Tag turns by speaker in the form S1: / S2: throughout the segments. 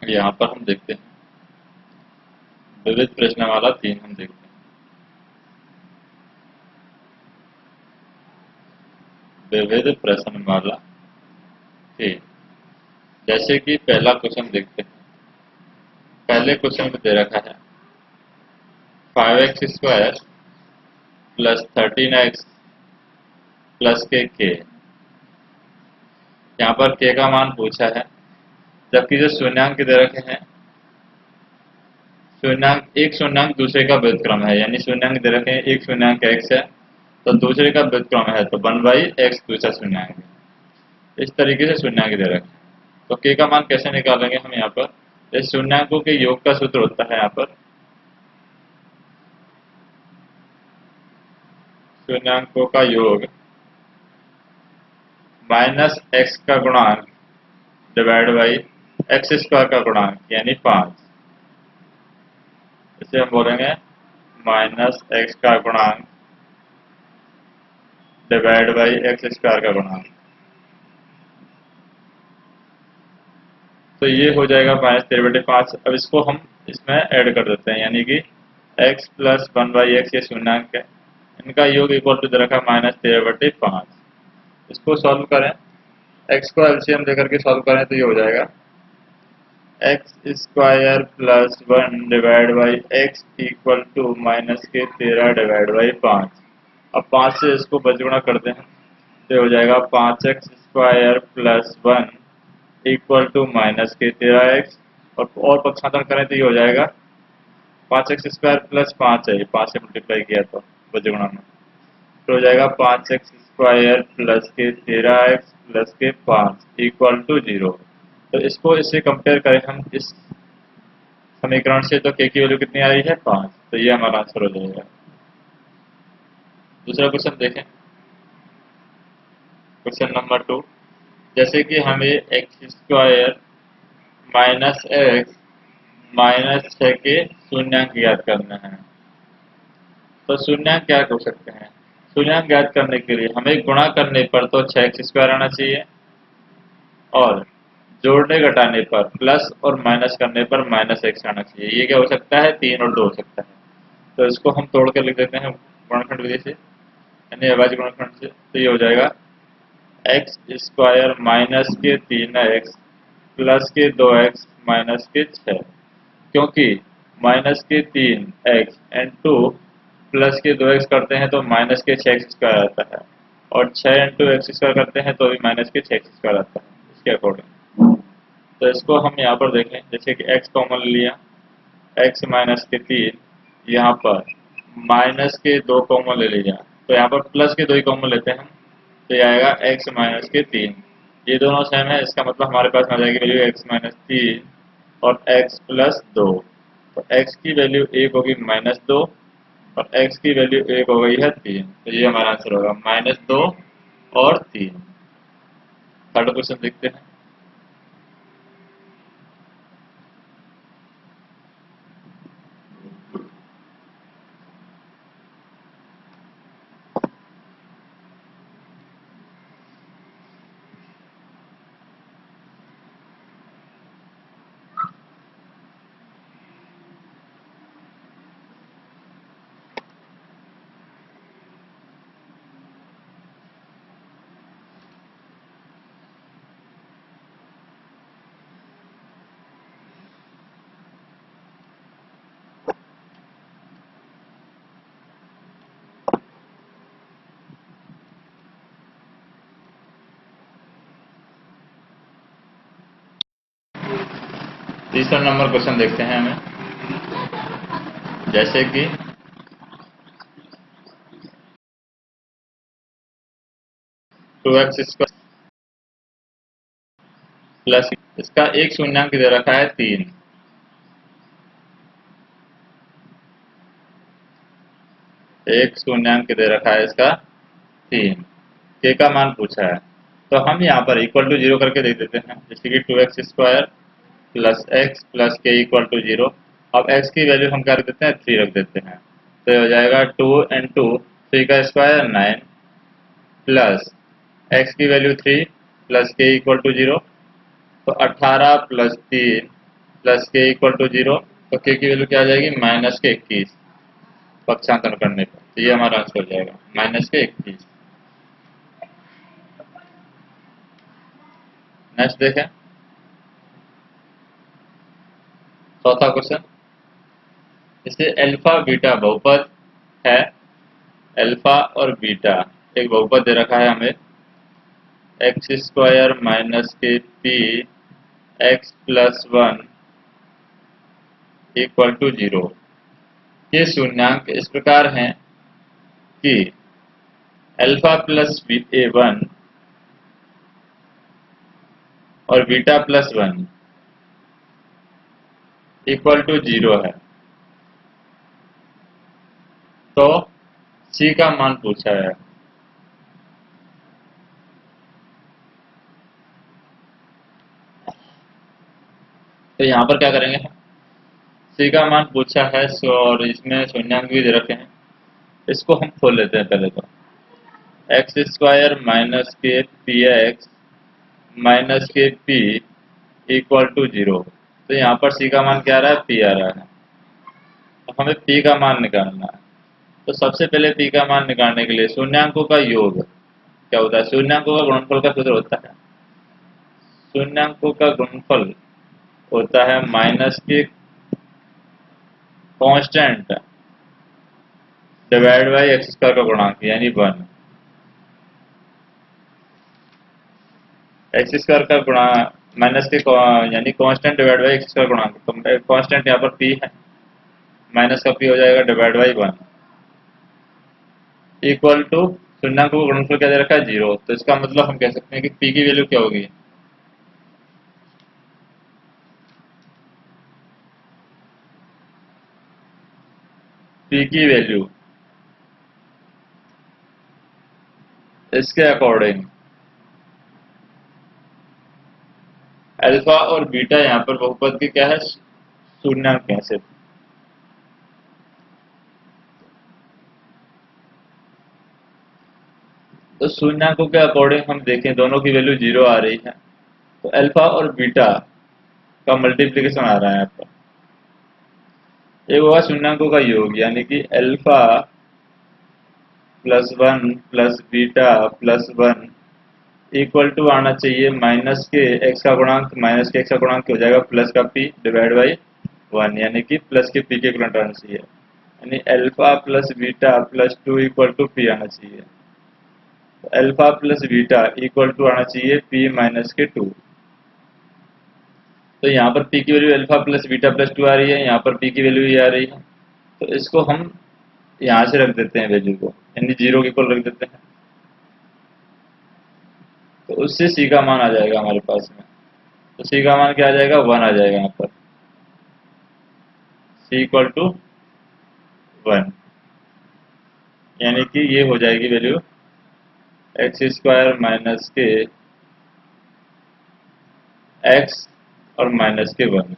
S1: यहाँ पर हम देखते हैं विविध प्रश्नमाला 3 हम देखते हैं विविध प्रश्नमाला 3। जैसे कि पहला क्वेश्चन देखते हैं। पहले क्वेश्चन में दे रखा है 5x² प्लस 13x प्लस के। यहाँ पर के का मान पूछा है, जबकि जो शून्यांक दे रखे हैं, शून्यांक एक शून्यांक दूसरे का व्युत्क्रम है, यानी शून्यांक दे रखे हैं एक शून्यांक x है तो दूसरे का व्युत्क्रम है तो 1/x दूसरा शून्यांक है। इस तरीके से शून्यांक दे रखे हैं। तो k का मान कैसे निकालेंगे हम यहाँ पर? इस शून्यांकों के योग का सूत्र होता है यहाँ पर शून्यांकों का योग माइनस x का गुणांक डिवाइड बाई x² का गुणांक यानी 5। इसे हम बोलेंगे माइनस x का गुणांक डिवाइड बाई x² का गुणांक। तो ये हो जाएगा -13/5। अब इसको हम इसमें ऐड कर देते हैं, यानी कि x प्लस 1/x ये शून्यांक है, इनका योग इक्वल टू दे रखा -13/5। इसको सॉल्व करें, x को एलसीएम लेकर के सॉल्व करें तो ये हो जाएगा x² plus 1 divide by x equal to -13/5। अब 5 से इसको बजगुणा करते हैं तो हो जाएगा 5x² plus 1 equal to -13x। और पक्षांतर करें तो ये हो जाएगा 5x² प्लस 5 है, 5 से मल्टीप्लाई किया तो बजगुणा में तो हो जाएगा 5x² प्लस के 13x प्लस के 5 इक्वल टू 0। तो इसको इससे कंपेयर करें हम इस समीकरण से तो k की वैल्यू कितनी आ रही है 5। तो ये हमारा आंसर हो जाएगा। दूसरा क्वेश्चन देखें, क्वेश्चन नंबर 2। जैसे कि हमें x² माइनस x माइनस 6 के शून्यांक ज्ञात करना है। तो शून्यांक क्या हो सकते हैं? शून्यांक ज्ञात करने के लिए हमें गुणा करने पर तो 6x² आना चाहिए और जोड़ने घटाने पर प्लस और माइनस करने पर -x आना चाहिए। ये क्या हो सकता है? 3 और 2 हो सकता है। तो इसको हम तोड़ के लिख देते हैं गुणनखंड विधि से, यानी अभाज्य गुणनखंड से। तो ये हो जाएगा x² माइनस के 3x प्लस के 2x माइनस के 6, क्योंकि माइनस के 3x एंड 2 प्लस के 2x करते हैं तो माइनस के 6x² आता है, और 6 इंटू x² करते हैं तो भी माइनस के 6x² आता है इसके अकॉर्डिंग। तो इसको हम यहाँ पर देखें, जैसे कि x कॉमन लिया, x माइनस के 3, यहाँ पर माइनस के 2 कॉमन ले लिया, तो यहाँ पर प्लस के 2 ही कॉमन लेते हैं हम, तो ये आएगा x माइनस के 3। ये दोनों सेम है, इसका मतलब हमारे पास आ जाएगी वैल्यू x माइनस 3 और x प्लस 2। तो x की वैल्यू 1 होगी -2 और x की वैल्यू 1 हो गई है 3। तो ये हमारा आंसर होगा -2 और 3। थर्ड क्वेश्चन देखते हैं। तीसरा नंबर क्वेश्चन देखते हैं हमें, जैसे कि टू एक्स प्लस इसका एक शून्यांक दे रखा है 3। एक शून्यांक दे रखा है इसका 3, के का मान पूछा है। तो हम यहाँ पर इक्वल टू 0 करके देख देते हैं, जैसे कि 2x² प्लस x प्लस के इक्वल टू 0। अब x की वैल्यू हम क्या रख देते हैं? 3 रख देते हैं। तो ये हो जाएगा 2 इंटू 3 का स्क्वायर 9 प्लस x की वैल्यू 3 प्लस के इक्वल टू 0, तो 18 प्लस 3 प्लस के इक्वल टू 0, तो के की वैल्यू क्या आ जाएगी माइनस के 21 पक्षांतरण करने पर। तो ये हमारा आंसर हो जाएगा माइनस के 21। नेक्स्ट देखें चौथा क्वेश्चन। इसे अल्फा बीटा बहुपद है, अल्फा और बीटा एक बहुपद दे रखा है हमें, एक्स स्क्वायर माइनस के p x plus 1 equal to 0 के शून्यांक इस प्रकार हैं कि अल्फा प्लस A1 और बीटा प्लस 1 इक्वल टू 0 है। तो सी का मान पूछा है। तो यहाँ पर क्या करेंगे, सी का मान पूछा है और इसमें शून्यांक भी दे रखे हैं। इसको हम खोल लेते हैं पहले। तो एक्स स्क्वायर माइनस के पी एक्स माइनस के पी इक्वल टू 0। तो यहाँ पर सी का मान क्या आ रहा है, पी आ रहा है। तो हमें पी का मान निकालना है। तो सबसे पहले पी का मान निकालने के लिए शून्यांकों का योग क्या होता है, शून्यांकों का गुणनफल का सूत्र होता है, शून्यांकों का गुणनफल होता है माइनस के constant divide by x square का गुणांक यानी 1। एक्स स्क्वायर का गुणा माइनस के यानी constant divide by x square गुणांक। तो कांस्टेंट यहाँ पर पी है, माइनस का पी हो जाएगा डिवाइड बाई 1 इक्वल टू शून्यांकों का गुणनफल क्या दे रखा है 0। तो इसका मतलब हम कह सकते हैं कि पी की वैल्यू क्या होगी, पी की वैल्यू इसके अकॉर्डिंग अल्फा और बीटा यहाँ पर बहुपद के क्या है, शून्यांक है सिर्फ। तो शून्यांकों के अकॉर्डिंग हम देखें दोनों की वैल्यू 0 आ रही है। तो अल्फा और बीटा का मल्टीप्लिकेशन आ रहा है यहाँ पर। एक होगा शून्यांकों का योग यानी कि alpha plus 1 plus beta plus 1 equal to आना चाहिए माइनस के एक्स का गुणांक, माइनस के एक्स का गुणांक हो जाएगा प्लस का पी डिवाइड बाई 1 यानी कि प्लस के पी के इक्वल आना चाहिए, यानी alpha plus beta plus 2 equal to p आना चाहिए। तो alpha plus beta equal to आना चाहिए पी माइनस के 2। तो यहाँ पर पी की value alpha plus beta plus 2 आ रही है, यहाँ पर पी की वैल्यू ये आ रही है। तो इसको हम यहाँ से रख देते हैं वैल्यू को, यानी 0 के इक्वल रख देते हैं। तो उससे सी का मान आ जाएगा हमारे पास में। तो सी का मान क्या आ जाएगा 1 आ जाएगा यहाँ पर, सी इक्वल टू 1 यानी कि ये हो जाएगी वैल्यू एक्स स्क्वायर माइनस के एक्स और माइनस के 1।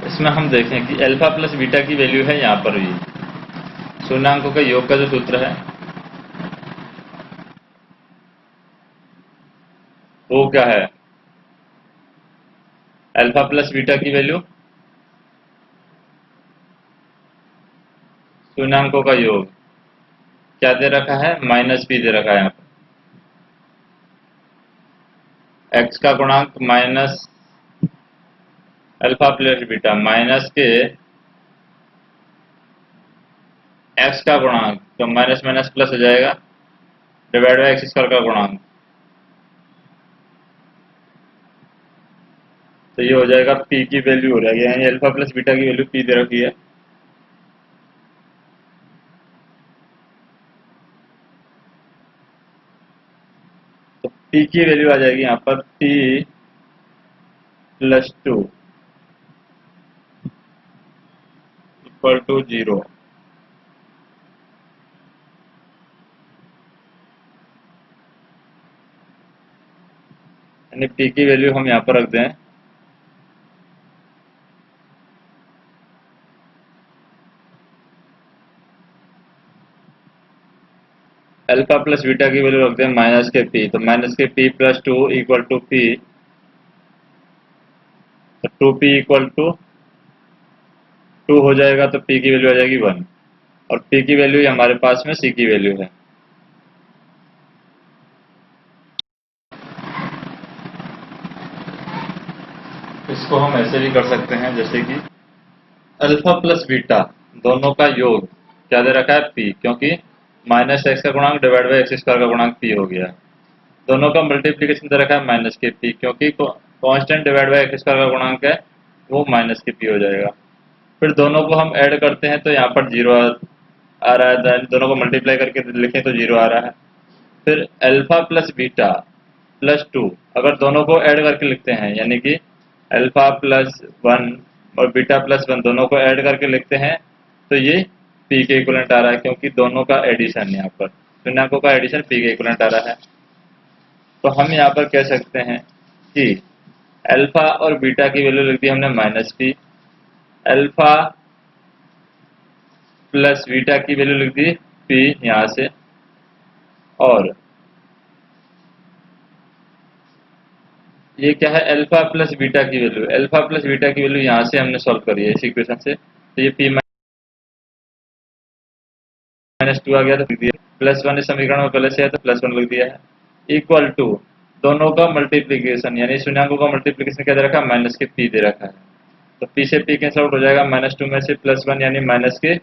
S1: इसमें हम देखें कि अल्फा प्लस बीटा की वैल्यू है यहाँ पर भी शून्यांकों के योग का जो सूत्र है वो क्या है, अल्फा प्लस बीटा की वैल्यू शून्यांकों का योग क्या दे रखा है, माइनस पी दे रखा है यहाँ पर। एक्स का गुणांक minus alpha plus beta minus के एक्स का गुणांक, तो माइनस माइनस प्लस हो जाएगा डिवाइड बाई एक्स स्क्वायर का गुणांक। तो ये हो जाएगा पी की वैल्यू हो जाएगी, यानी अल्फा प्लस बीटा की वैल्यू पी दे रखी है। तो पी की वैल्यू आ जाएगी यहाँ पर पी प्लस 2 इक्वल टू 0। यानी पी की वैल्यू हम यहाँ पर रख दें अल्फा प्लस बीटा की वैल्यू रखते हैं माइनस के पी, तो माइनस के P plus two equal to P, तो two P equal to two हो जाएगा, तो पी की वैल्यू आ जाएगी वन, और पी की वैल्यू हमारे पास में सी की वैल्यू है। इसको हम ऐसे भी कर सकते हैं जैसे कि अल्फा प्लस बीटा दोनों का योग क्या दे रखा है पी, क्योंकि माइनस एक्स का गुणांक डिवाइड बाई एक्स स्क्वायर का गुणांक पी हो गया। दोनों का मल्टीप्लीकेशन दे रखा है माइनस के पी, क्योंकि constant divide by x square का गुणांक है वो माइनस के पी हो जाएगा। फिर दोनों को हम ऐड करते हैं तो यहाँ पर जीरो आ रहा है, देन दोनों को मल्टीप्लाई करके लिखें तो जीरो आ रहा है। फिर alpha plus beta plus two, अगर दोनों को ऐड करके लिखते हैं यानी कि अल्फा प्लस वन और बीटा प्लस वन दोनों को ऐड करके लिखते हैं तो ये पी के इक्वलेंट आ रहा है, क्योंकि दोनों का एडिशन यहाँ पर शून्यकों का एडिशन पी के इक्वलेंट आ रहा है। तो हम यहाँ पर कह सकते हैं कि अल्फा और बीटा की वैल्यू लिख दी हमने minus P, alpha plus beta की वैल्यू लिख दी पी यहाँ से, और ये क्या है अल्फा प्लस बीटा की वैल्यू, अल्फा प्लस बीटा की वैल्यू यहाँ से हमने सॉल्व करी है इस इक्वेशन से, तो ये पी माइनस टू आ गया, तो लिख दिया प्लस वन, इस समीकरण में पहले से है तो प्लस वन लिख दिया है, इक्वल टू दोनों का मल्टीप्लीकेशन यानी शून्यकों का मल्टीप्लीकेशन क्या दे रखा है माइनस के पी दे रखा है, तो पी से पी कैंसिल आउट हो जाएगा, माइनस टू में से प्लस वन यानी माइनस के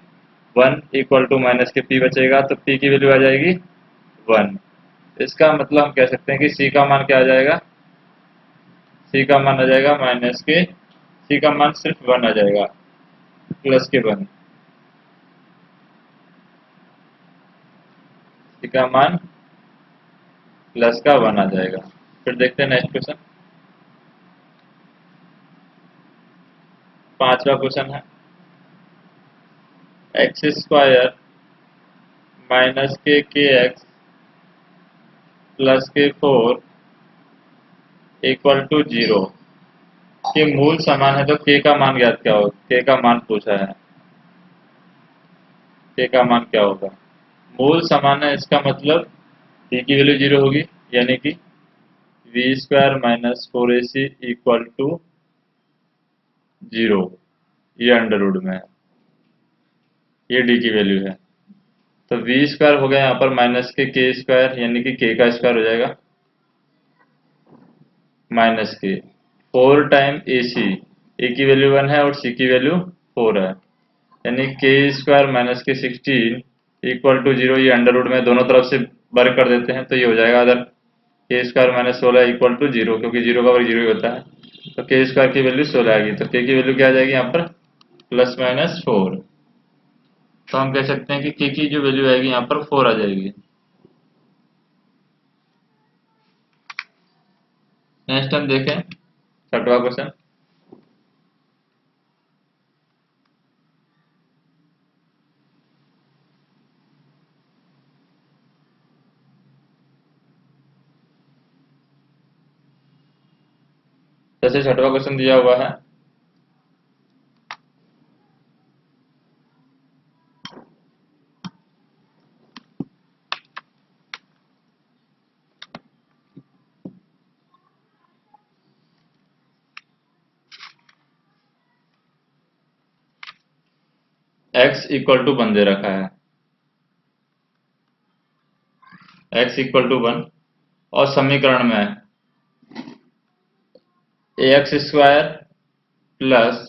S1: वन इक्वल टू माइनस के पी बचेगा, तो पी की वैल्यू आ जाएगी वन। इसका मतलब हम कह सकते हैं कि सी का मान क्या आ जाएगा, सी का मान आ जाएगा माइनस के, सी का मान सिर्फ वन आ जाएगा प्लस के वन, सी का मान प्लस का वन आ जाएगा। फिर देखते हैं नेक्स्ट क्वेश्चन, पांचवा क्वेश्चन है एक्स स्क्वायर माइनस के एक्स प्लस के फोर इक्वल टू जीरो के मूल समान है, तो के का मान ज्ञात क्या होगा, के का मान पूछा है, के का मान क्या होगा, मूल समान है इसका मतलब के की वैल्यू जीरो होगी, यानी कि v square minus four a c equal to zero, ये अंडर रूट में है, ये डी की वैल्यू है, तो वी स्क्वायर हो गया यहाँ पर माइनस के स्क्वायर यानी कि के का स्क्वायर हो जाएगा माइनस के फोर टाइम ए सी, ए की वैल्यू वन है और सी की वैल्यू फोर है, यानी के स्क्वायर माइनस के सिक्सटीन इक्वल टू जीरो, ये अंडर रूट में दोनों तरफ से वर्ग कर देते हैं तो ये हो जाएगा अदर के स्क्वायर माइनस सोलह इक्वल टू जीरो, क्योंकि जीरो का वर्ग जीरो ही होता है, तो के स्क्वायर की वैल्यू सोलह आएगी, तो के की वैल्यू क्या आ जाएगी यहाँ पर प्लस माइनस फोर, तो हम कह सकते हैं कि के की जो वैल्यू आएगी यहाँ पर फोर आ जाएगी। नेक्स्ट हम देखें छठवां क्वेश्चन, जैसे छठवां क्वेश्चन दिया हुआ है x इक्वल टू वन दे रखा है, x इक्वल टू वन, और समीकरण में A X square plus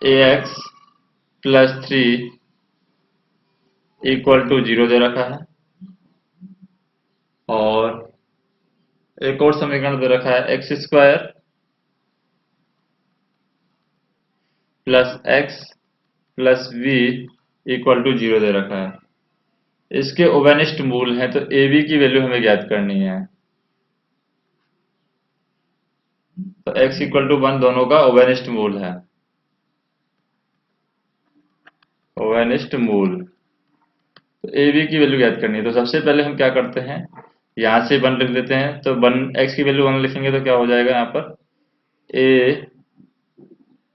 S1: A X plus three equal to zero दे रखा है, और एक और समीकरण दे रखा है x square plus X plus V equal to zero दे रखा है, इसके ओवेनिस्ट मूल हैं तो ए बी की वैल्यू हमें ज्ञात करनी है, तो x इक्वल टू वन दोनों का ओवेनिस्ट मूल है, ओवेनिस्ट मूल, तो ए बी की वैल्यू ज्ञात करनी है, तो सबसे पहले हम क्या करते हैं यहाँ से वन लिख देते हैं, तो वन एक्स की वैल्यू वन लिखेंगे तो क्या हो जाएगा यहाँ पर A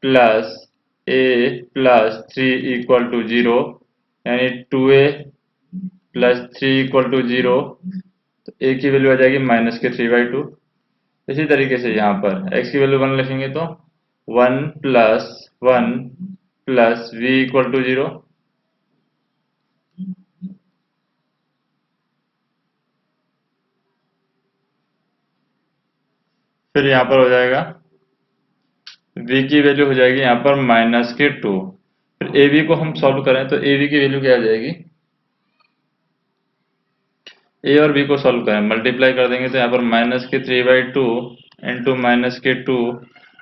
S1: plus A plus three equal to zero, यानी two A plus 3 equal to 0, तो ए की वैल्यू आ जाएगी -3/2। इसी तरीके से यहाँ पर x की वैल्यू 1 लिखेंगे तो 1 plus 1 plus v equal to 0। फिर यहाँ पर हो जाएगा v की वैल्यू हो जाएगी यहाँ पर -2। फिर ए बी को हम सॉल्व करें तो ए बी की वैल्यू क्या आ जाएगी, ए और बी को सॉल्व करें मल्टीप्लाई कर देंगे तो यहाँ पर -3/2 इंटू -2,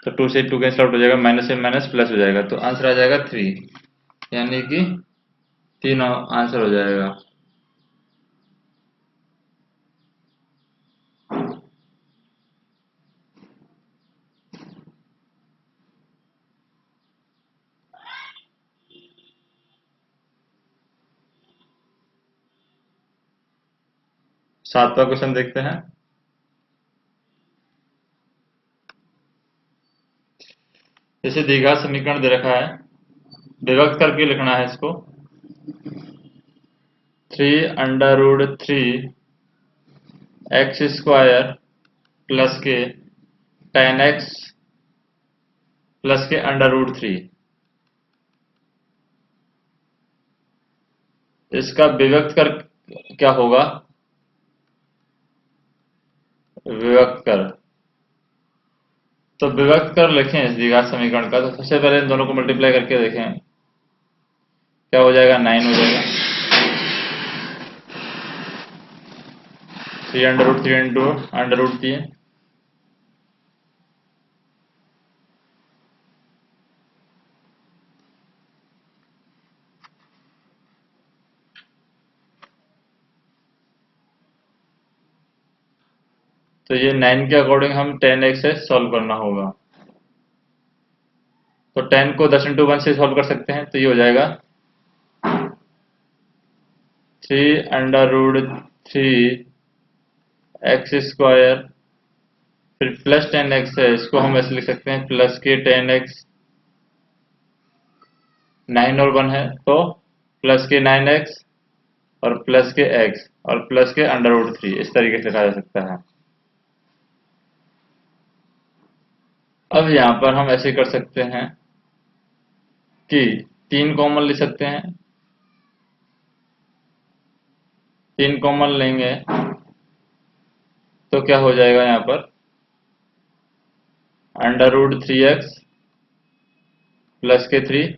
S1: तो 2 से 2 कैंसिल आउट हो जाएगा, माइनस से माइनस प्लस हो जाएगा, तो आंसर आ जाएगा 3, यानी कि 3 आंसर हो जाएगा। सातवां क्वेश्चन देखते हैं। जैसे द्विघात समीकरण दे रखा है, विभक्त करके लिखना है इसको। 3√3 एक्स स्क्वायर प्लस के tan x प्लस के √3, इसका विभक्त कर क्या होगा, विभक्त कर। तो विभक्त कर लिखें इस द्विघात समीकरण का, तो सबसे पहले इन दोनों को मल्टीप्लाई करके देखें क्या हो जाएगा, 9 हो जाएगा। 3√3 इंटू √3, तो ये 9 के अकॉर्डिंग हम tan x से सॉल्व करना होगा। तो 10 को 10 इंटू 1 से सॉल्व कर सकते हैं, तो ये हो जाएगा 3√3 एक्स स्क्वायर, फिर प्लस tan x है, इसको हम ऐसे लिख सकते हैं प्लस के tan x, 9 और 1 है तो प्लस के 9x और प्लस के x और प्लस के √3, इस तरीके से लिखा जा सकता है। अब यहाँ पर हम ऐसे कर सकते हैं कि 3 कॉमन ले सकते हैं, 3 कॉमन लेंगे तो क्या हो जाएगा, यहाँ पर √3x प्लस के 3,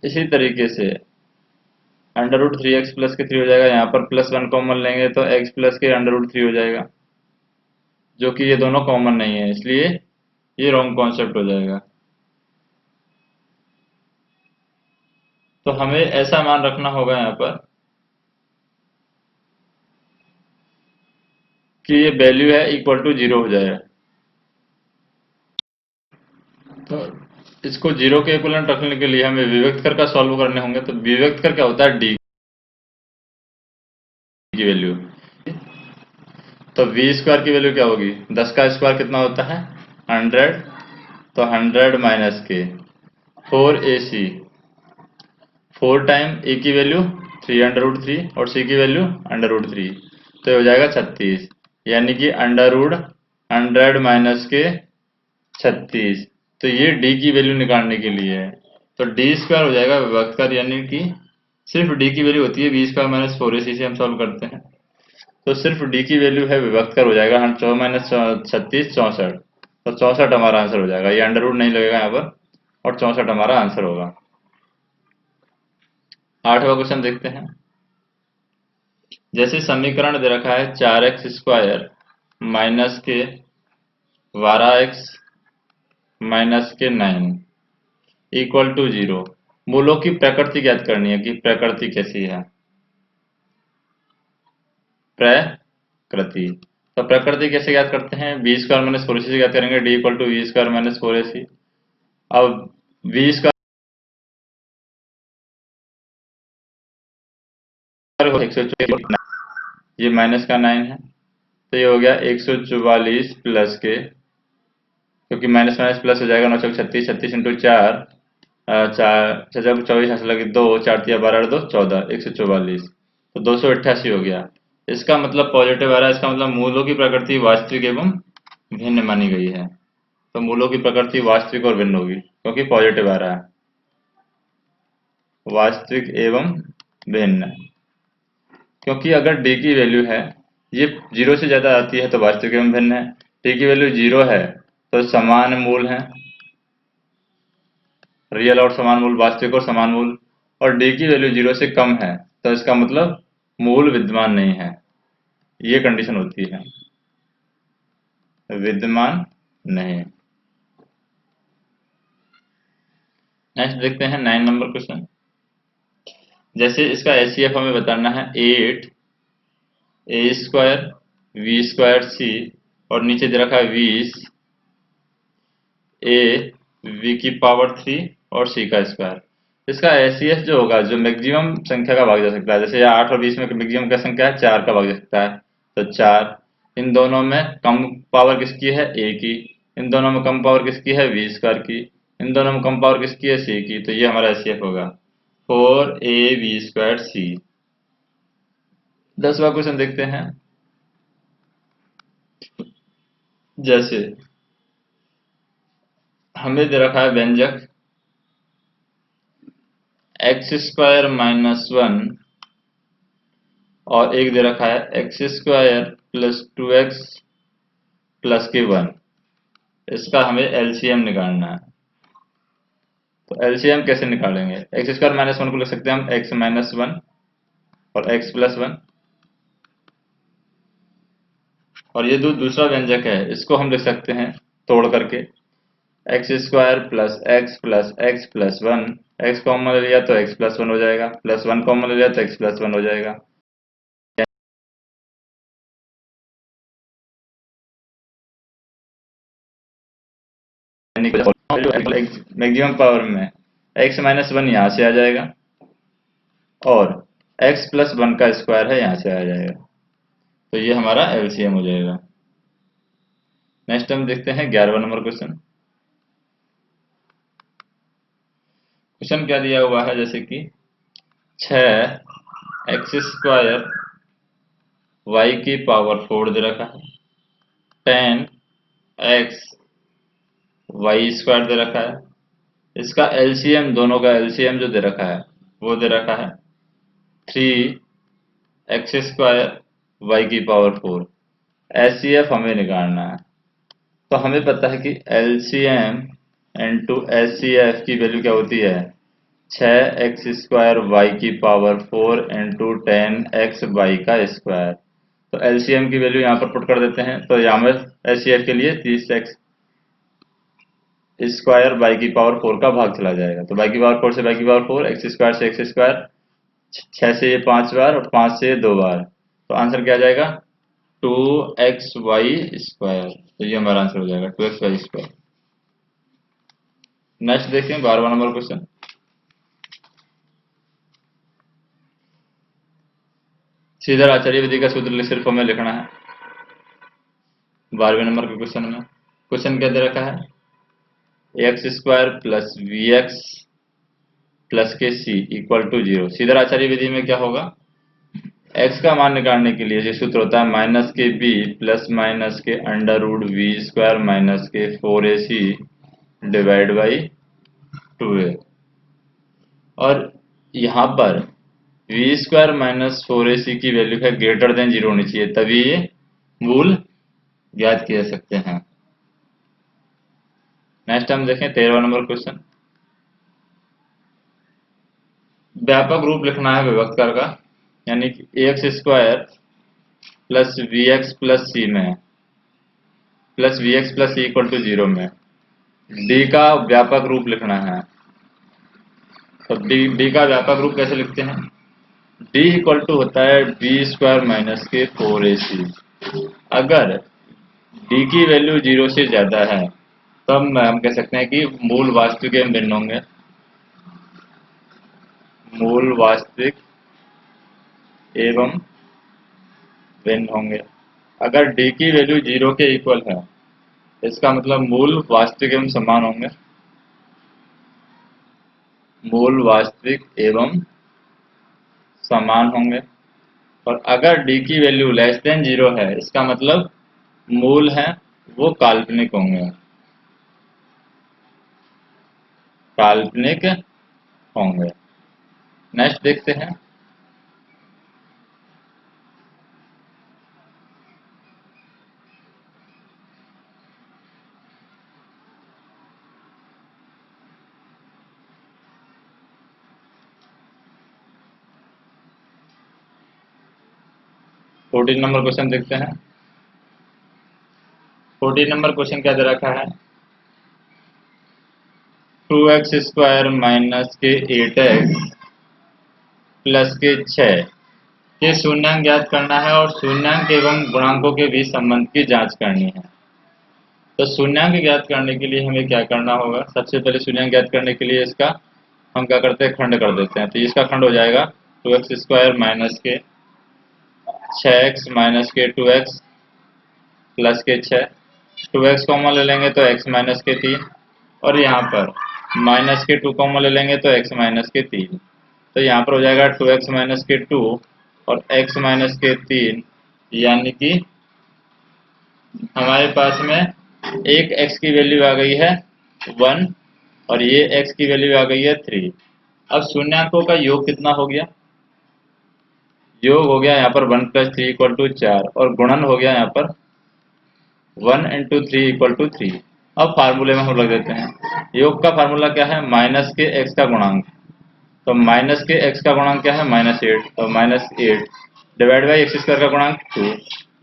S1: इसी तरीके से √3x प्लस के 3 हो जाएगा। यहाँ पर प्लस 1 कॉमन लेंगे तो x प्लस के √3 हो जाएगा, जो कि ये दोनों कॉमन नहीं है, इसलिए ये रॉन्ग कॉन्सेप्ट हो जाएगा। तो हमें ऐसा मान रखना होगा यहाँ पर कि ये वैल्यू है इक्वल टू 0 हो जाए। तो इसको 0 के इक्वलेंट रखने के लिए हमें विभक्त कर का सॉल्व करने होंगे। तो विभक्त कर क्या होता है, d की वैल्यू, तो v स्क्वायर की वैल्यू क्या होगी, 10 का स्क्वायर कितना होता है 100, तो 100 माइनस के 4ac, 4 टाइम a की वैल्यू 3√3 और c की वैल्यू √3, तो ये हो जाएगा 36, यानी कि √100 माइनस के 36। तो ये d की वैल्यू निकालने के लिए है, तो d स्क्वायर हो जाएगा विभक्त कर, यानी कि सिर्फ d की वैल्यू होती है v स्क्वायर माइनस 4ac से हम सॉल्व करते हैं, तो सिर्फ d की वैल्यू है विभक्त कर हो जाएगा 4 माइनस 36 64, तो 64 हमारा आंसर हो जाएगा। ये अंडर रूट नहीं लगेगा यहाँ पर, और 64 हमारा आंसर होगा। 8वां क्वेश्चन देखते हैं। जैसे समीकरण दे रखा है 4x स्क्वायर माइनस के 12x माइनस के 9 इक्वल टू 0, मूलों की प्रकृति ज्ञात करनी है कि प्रकृति कैसी है, प्रकृति। तो प्रकृति कैसे ज्ञात करते हैं, बी स्क्वायर माइनस 4ac से ज्ञात करेंगे, D equal to v square minus 4ac। अब वी स्क्वायर 144, ये माइनस का 9 है, तो ये हो गया 144 प्लस के, क्योंकि माइनस माइनस प्लस हो जाएगा, 9 36, 36 इंटू 4 चार छः जब 24 हासिल लगी 2 4 तिया 12 2 14 144 तो 288 हो गया। इसका मतलब पॉजिटिव आ रहा है, इसका मतलब मूलों की प्रकृति वास्तविक एवं भिन्न मानी गई है। तो मूलों की प्रकृति वास्तविक और भिन्न होगी क्योंकि पॉजिटिव आ रहा है, वास्तविक एवं भिन्न। क्योंकि अगर डी की वैल्यू है ये 0 से ज़्यादा आती है तो वास्तविक एवं भिन्न है, डी की वैल्यू 0 है तो समान मूल है, रियल और समान मूल, वास्तविक और समान मूल। और डी की वैल्यू 0 से कम है तो इसका मतलब मूल विद्यमान नहीं है, ये कंडीशन होती है, विद्यमान नहीं। नेक्स्ट देखते हैं 9 नंबर क्वेश्चन। जैसे इसका एचसीएफ हमें बताना है 8 ए स्क्वायर वी स्क्वायर सी और नीचे दे रखा है 20 ए वी की पावर 3 और सी का स्क्वायर। इसका एचसीएफ जो होगा, जो मैक्सिमम संख्या का भाग जा सकता है, जैसे 8 और 20 में मैक्सिमम क्या संख्या है, 4 का भाग जा सकता है तो 4। इन दोनों में कम पावर किसकी है, ए की। इन दोनों में कम पावर किसकी है, वी स्क्वायर की। इन दोनों में कम पावर किसकी है, सी की। तो ये हमारा एचसीएफ होगा 4 ए वी स्क्वायर सी। 10वां क्वेश्चन देखते हैं। जैसे हमें दे रखा है व्यंजक एक्स स्क्वायर माइनस 1 और एक दे रखा है x square plus 2x plus के 1। इसका हमें एलसीएम निकालना है। तो एलसीएम कैसे निकालेंगे, एक्स स्क्वायर माइनस 1 को लिख सकते हैं हम एक्स माइनस 1 और एक्स प्लस 1। और ये जो दूसरा व्यंजक है इसको हम लिख सकते हैं तोड़ करके x square plus X plus 1। X common ले लिया तो एक्स प्लस 1 हो जाएगा, प्लस 1 कॉमन ले लिया तो एक्स प्लस 1 हो जाएगा। मैक्सिमम पावर में एक्स माइनस 1 यहाँ से आ जाएगा और एक्स प्लस 1 का स्क्वायर है यहाँ से आ जाएगा। तो ये हमारा एलसीएम हो जाएगा। नेक्स्ट हम देखते हैं 11वां नंबर क्वेश्चन। क्वेश्चन क्या दिया हुआ है, जैसे कि 6 एक्स स्क्वायर वाई की पावर 4 दे रखा है, 10 एक्स वाई स्क्वायर दे रखा है। इसका एलसीएम, दोनों का एलसीएम जो दे रखा है वो दे रखा है 3 एक्स स्क्वायर वाई की पावर 4। एचसीएफ हमें निकालना है। तो हमें पता है कि एलसीएम इनटू एचसीएफ की वैल्यू क्या होती है, 6 एक्स स्क्वायर वाई की पावर 4 इंटू 10 एक्स वाई का स्क्वायर। तो एलसीएम की वैल्यू यहाँ पर पुट कर देते हैं। तो यहाँ में एचसीएफ के लिए 30 एक्स स्क्वायर बाई की पावर 4 का भाग चला जाएगा। तो बाई की पावर 4 से बाई की पावर 4, एक्स स्क्वायर से एक्स स्क्वायर, 6 से ये 5 बार और 5 से ये 2 बार। तो आंसर क्या आ जाएगा, 2xy स्क्वायर। तो ये हमारा आंसर हो जाएगा 2xy स्क्वायर। नेक्स्ट देखते हैं 12वां नंबर क्वेश्चन। श्रीधर आचार्य विधि का सूत्र सिर्फ हमें लिखना है 12वें नंबर के क्वेश्चन में। क्वेश्चन क्या दे रखा है, x square plus we x plus के c equal to 0। Sridhar Acharya विधि में क्या होगा, एक्स का मान निकालने के लिए ये सूत्र होता है माइनस के बी प्लस माइनस के under root v square minus के 4ac डिवाइड बाई 2a। और यहाँ पर वी स्क्वायर माइनस 4ac की वैल्यू है ग्रेटर देन 0 होनी चाहिए, तभी ये मूल ज्ञात किए जा सकते हैं। नेक्स्ट हम देखें 13वां नंबर क्वेश्चन। व्यापक रूप लिखना है विभक्तकर का, यानी कि X square plus we x plus C में plus we x plus C equal to 0 में डी का व्यापक रूप लिखना है। तो डी का व्यापक रूप कैसे लिखते हैं, डी इक्वल टू होता है बी स्क्वायर माइनस के 4ac। अगर डी की वैल्यू 0 से ज्यादा है तब हम कह सकते हैं कि मूल वास्तविक एवं भिन्न होंगे, मूल वास्तविक एवं भिन्न होंगे। अगर डी की वैल्यू 0 के इक्वल है इसका मतलब मूल वास्तविक एवं समान होंगे। मूल वास्तविक एवं समान होंगे। और अगर डी की वैल्यू लेस देन 0 है, इसका मतलब मूल है वो काल्पनिक होंगे, काल्पनिक होंगे। नेक्स्ट देखते हैं। फोर्टीन नंबर क्वेश्चन देखते हैं। 14 नंबर क्वेश्चन क्या दे रखा है? 2x² माइनस के 8x प्लस के 6 के शून्यांक ज्ञात करना है और शून्यांक एवं गुणांकों के बीच संबंध की जांच करनी है। तो शून्यांक ज्ञात करने के लिए हमें क्या करना होगा? सबसे पहले शून्यांक ज्ञात करने के लिए इसका हम क्या करते हैं, खंड कर देते हैं। तो इसका खंड हो जाएगा 2x² माइनस के 6x माइनस के 2x प्लस के 6। 2x कॉमन ले लेंगे तो x माइनस के 3, और यहाँ पर माइनस के 2 कॉमन ले लेंगे तो x माइनस के 3। तो यहाँ पर हो जाएगा 2x माइनस के 2 और x माइनस के 3, यानी कि हमारे पास में एक x की वैल्यू आ गई है 1 और ये x की वैल्यू आ गई है 3। अब शून्यांकों का योग कितना हो गया? योग हो गया यहाँ पर 1 प्लस 3 इक्वल टू 4, और गुणन हो गया यहाँ पर 1 इंटू 3 इक्वल टू 3। अब फार्मूले में हम लग देते हैं। योग का फार्मूला क्या है? माइनस के x का गुणांक। तो माइनस के x का गुणांक क्या है? -8। तो -8 डिवाइड बाई x² का गुणांक 2,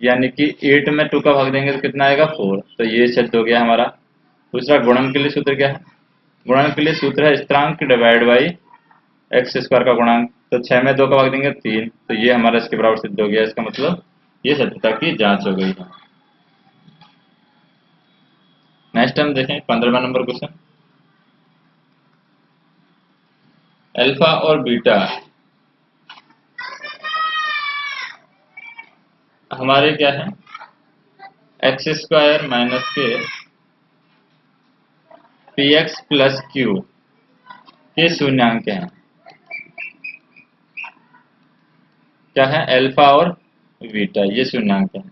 S1: यानी कि 8 में 2 का भाग देंगे तो कितना आएगा? 4। तो ये सिद्ध हो गया हमारा। दूसरा, गुणन के लिए सूत्र क्या है? गुणन के लिए सूत्र है स्थिरांक डिवाइड बाई x² का गुणांक। तो 6 में 2 का भाग देंगे 3, तो ये हमारा इसके बराबर सिद्ध हो गया। इसका मतलब ये सत्यता की जांच हो गई है। नेक्स्ट हम देखें 15वां नंबर क्वेश्चन। अल्फा और बीटा हमारे क्या है? x² माइनस के px प्लस q के शून्यांक हैं। क्या है? अल्फा और बीटा, ये शून्यांक है।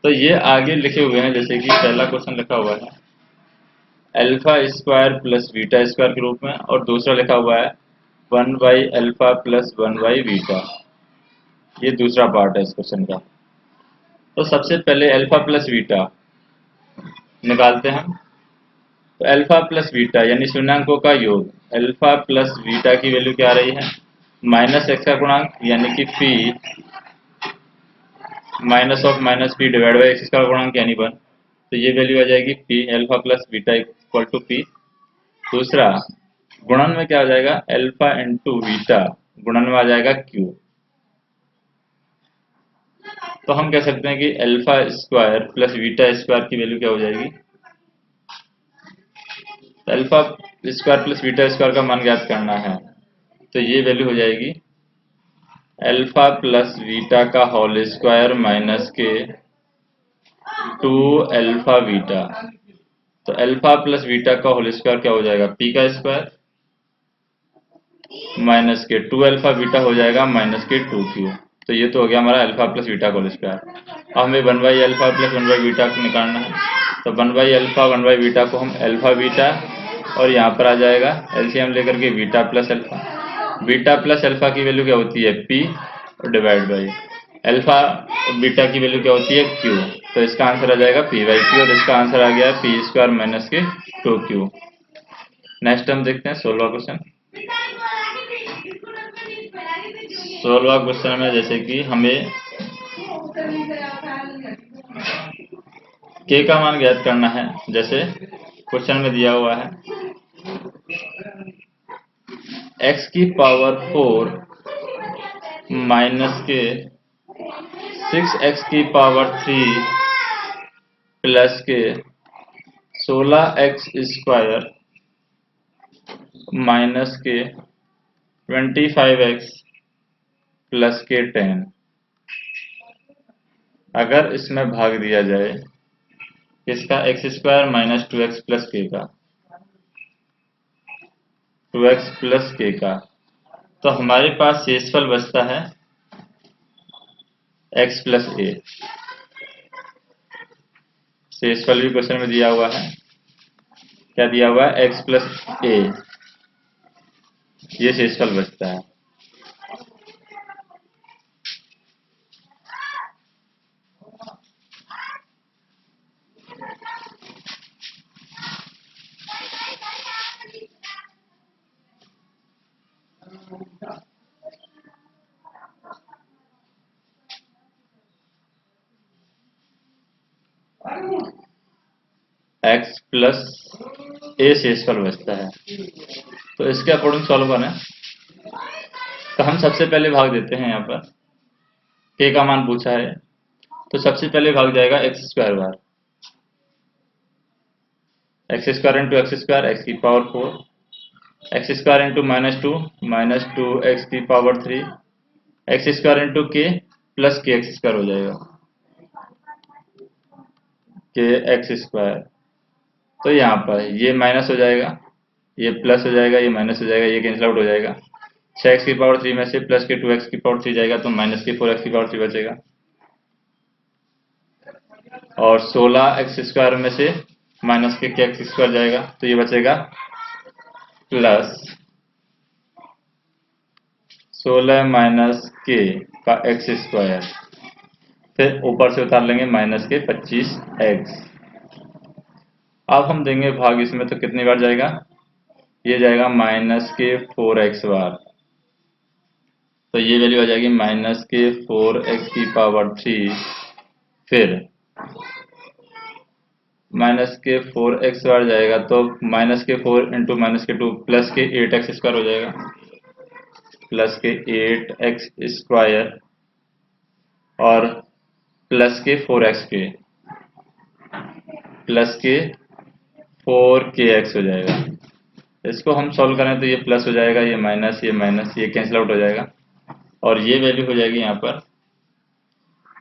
S1: तो ये आगे लिखे हुए हैं, जैसे कि पहला क्वेश्चन लिखा हुआ है alpha square plus beta square के रूप में, और दूसरा लिखा हुआ है 1 by alpha plus 1 by beta. ये दूसरा पार्ट है इस क्वेश्चन का। तो सबसे पहले अल्फा प्लस बीटा निकालते हैं हम। तो अल्फा प्लस बीटा यानी शून्यांकों का योग, अल्फा प्लस बीटा की वैल्यू क्या आ रही है? माइनस एक्स का गुणांक यानी कि p minus of minus p divide by x का गुणांक यानी 1। तो ये वैल्यू आ जाएगी p alpha plus beta equal to p. दूसरा, गुणन में क्या आ जाएगा? अल्फा इंटू बीटा, गुणन में आ जाएगा क्यू। तो हम कह सकते हैं कि alpha square plus beta square की वैल्यू क्या हो जाएगी? Alpha square plus beta square का मान ज्ञात करना है, तो ये वैल्यू हो जाएगी अल्फा प्लस बीटा का होल स्क्वायर माइनस के 2 अल्फा बीटा। तो अल्फा प्लस बीटा का होल स्क्वायर क्या हो जाएगा? पी का स्क्वायर माइनस के 2 अल्फा बीटा हो जाएगा माइनस के 2 क्यू। तो ये तो हो गया हमारा अल्फा प्लस बीटा का होल स्क्वायर। अब हमें 1 by alpha plus 1 by beta को निकालना है। तो 1 बाई अल्फा 1 बाई बीटा को हम अल्फा बीटा, और यहाँ पर आ जाएगा एलसीएम लेकर के beta plus alpha. Beta plus alpha की वैल्यू क्या होती है? पी, और डिवाइड बाई अल्फा बीटा की वैल्यू क्या होती है? क्यू। तो इसका आंसर आ जाएगा पी बाई क्यू, और इसका आंसर आ गया पी स्क्वायर माइनस के 2 क्यू। नेक्स्ट हम देखते हैं 16वां क्वेश्चन। 16वां क्वेश्चन में जैसे कि हमें के का मान ज्ञात करना है, जैसे क्वेश्चन में दिया हुआ है x की पावर 4 माइनस के 6x की पावर 3 प्लस के 16x स्क्वायर माइनस के 25x प्लस के 10। अगर इसमें भाग दिया जाए किसका? x² माइनस 2x प्लस के का, 2x प्लस के का। तो हमारे पास शेषफल बचता है x प्लस ए। शेषफल भी क्वेश्चन में दिया हुआ है, क्या दिया हुआ है, x प्लस ए, ये शेषफल बचता है। x प्लस ए शेषफल बचता है। तो इसके अकॉर्डिंग सॉल्व करें तो हम सबसे पहले भाग देते हैं। यहाँ पर k का मान पूछा है, तो सबसे पहले भाग जाएगा एक्स स्क्वायर बार। X square into X square X की power 4, X square into minus two X की power 3, X square into K plus K X square हो जाएगा, के एक्स स्क्वायर। तो यहाँ पर ये माइनस हो जाएगा, ये प्लस हो जाएगा, ये माइनस हो जाएगा, ये कैंसिल आउट हो जाएगा। 6x की पावर 3 में से प्लस के 2x की पावर 3 जाएगा, तो माइनस के 4x की पावर 3 बचेगा। और 16x स्क्वायर में से माइनस के एक्स स्क्वायर जाएगा, तो ये बचेगा प्लस 16 माइनस के का एक्स स्क्वायर, फिर ऊपर से उतार लेंगे माइनस के 25x। अब हम देंगे भाग इसमें, तो कितनी बार जाएगा, ये जाएगा माइनस के 4x बार। तो ये वैल्यू आ जाएगी माइनस के 4x की पावर 3, फिर माइनस के 4x बार जाएगा, तो माइनस के 4 इंटू माइनस के 2 प्लस के 8x स्क्वायर हो जाएगा, प्लस के 8x स्क्वायर और प्लस के 4x के प्लस के 4kx हो जाएगा। इसको हम सॉल्व करें तो ये प्लस हो जाएगा, ये माइनस, ये कैंसिल आउट हो जाएगा, और ये वैल्यू हो जाएगी यहाँ पर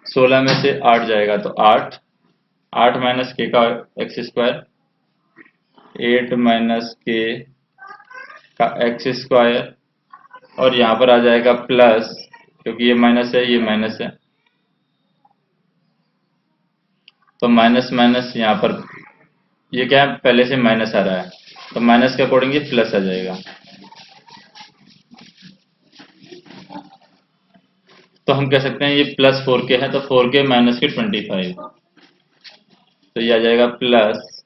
S1: 16 में से 8 जाएगा, तो 8 माइनस के का एक्स स्क्वायर, 8 माइनस के का एक्स स्क्वायर, और यहाँ पर आ जाएगा प्लस, क्योंकि ये माइनस है, ये माइनस है, तो माइनस माइनस यहाँ पर ये क्या है, पहले से माइनस आ रहा है, तो माइनस के अकॉर्डिंग ये प्लस आ जाएगा। तो हम कह सकते हैं ये प्लस 4k है, तो 4k माइनस के 25, तो ये आ जाएगा प्लस